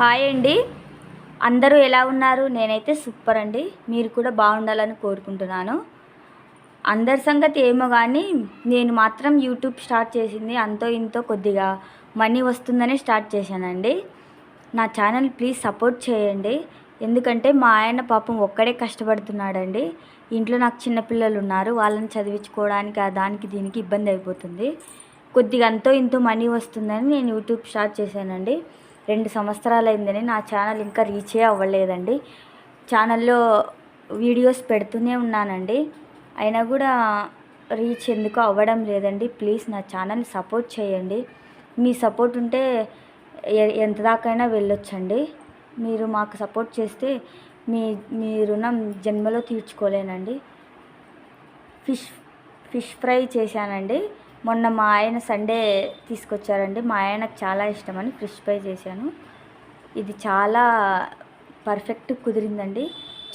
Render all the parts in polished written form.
Hi అండి, అందరూ ఎలా ఉన్నారు? నేనైతే సూపర్ అండి. మీరు కూడా బాగుండాలని కోరుకుంటున్నాను. అందరి సంగతి ఏమో కానీ నేను మాత్రం యూట్యూబ్ స్టార్ట్ చేసింది అంతో ఇంతో కొద్దిగా మనీ వస్తుందని స్టార్ట్ చేశానండి. నా ఛానల్ ప్లీజ్ సపోర్ట్ చేయండి. ఎందుకంటే మా ఆయన పాపం ఒక్కడే కష్టపడుతున్నాడండి. ఇంట్లో నాకు చిన్నపిల్లలు ఉన్నారు, వాళ్ళని చదివించుకోవడానికి దానికి దీనికి ఇబ్బంది అయిపోతుంది. కొద్దిగా అంతో ఇంతో మనీ వస్తుందని నేను యూట్యూబ్ స్టార్ట్ చేశానండి. 2 సంవత్సరాలు అయిందని నా ఛానల్ ఇంకా రీచే అవ్వలేదండి. ఛానల్లో వీడియోస్ పెడుతూనే ఉన్నానండి, అయినా కూడా రీచ్ ఎందుకు అవ్వడం లేదండి. ప్లీజ్ నా ఛానల్ సపోర్ట్ చేయండి. మీ సపోర్ట్ ఉంటే ఎంత దాకైనా వెళ్ళొచ్చండి. మీరు మాకు సపోర్ట్ చేస్తే మీ రుణం జన్మలో తీర్చుకోలేనండి. ఫిష్ ఫ్రై చేశానండి. మొన్న మా ఆయన సండే తీసుకొచ్చారండి. మా ఆయనకు చాలా ఇష్టమని ఫిష్ ఫ్రై చేశాను. ఇది చాలా పర్ఫెక్ట్ కుదిరిందండి.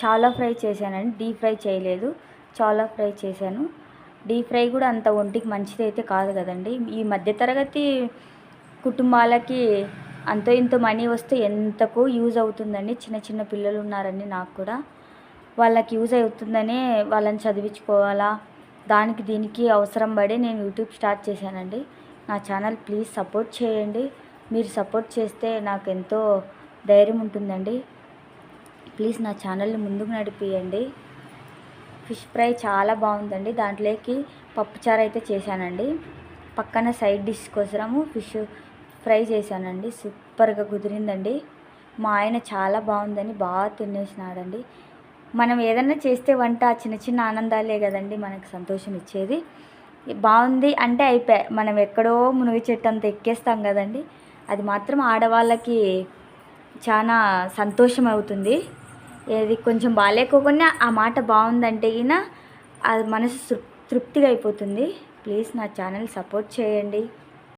చాలా ఫ్రై చేశానండి, డీప్ ఫ్రై చేయలేదు. చాలా ఫ్రై చేశాను. డీప్ ఫ్రై కూడా అంత ఒంటికి మంచిది అయితే కాదు కదండి. ఈ మధ్యతరగతి కుటుంబాలకి అంతో ఇంతో మనీ వస్తే ఎంతకో యూజ్ అవుతుందండి. చిన్న చిన్న పిల్లలు ఉన్నారండి నాకు కూడా. వాళ్ళకి యూజ్ అవుతుందనే వాళ్ళని చదివించుకోవాలా, దానికి దీనికి అవసరం పడి నేను యూట్యూబ్ స్టార్ట్ చేశానండి. నా ఛానల్ ప్లీజ్ సపోర్ట్ చేయండి. మీరు సపోర్ట్ చేస్తే నాకు ఎంతో ధైర్యం ఉంటుందండి. ప్లీజ్ నా ఛానల్ని ముందుకు నడిపియండి. ఫిష్ ఫ్రై చాలా బాగుందండి. దాంట్లోకి పప్పుచారు అయితే చేశానండి. పక్కన సైడ్ డిష్ కోసము ఫిష్ ఫ్రై చేశానండి. సూపర్గా కుదిరిందండి. మా ఆయన చాలా బాగుందని బాగా తినేసినాడండి. మనం ఏదన్నా చేస్తే వంట చిన్న చిన్న ఆనందాలే కదండి మనకు సంతోషం ఇచ్చేది. బాగుంది అంటే అయిపోయి మనం ఎక్కడో మునిగి చెట్టు అంత ఎక్కేస్తాం కదండి. అది మాత్రం ఆడవాళ్ళకి చాలా సంతోషం అవుతుంది. ఏది కొంచెం బాగాలేకోకుండా ఆ మాట బాగుందంటే గిన అది మనసు తృప్తిగా అయిపోతుంది. ప్లీజ్ నా ఛానల్ సపోర్ట్ చేయండి.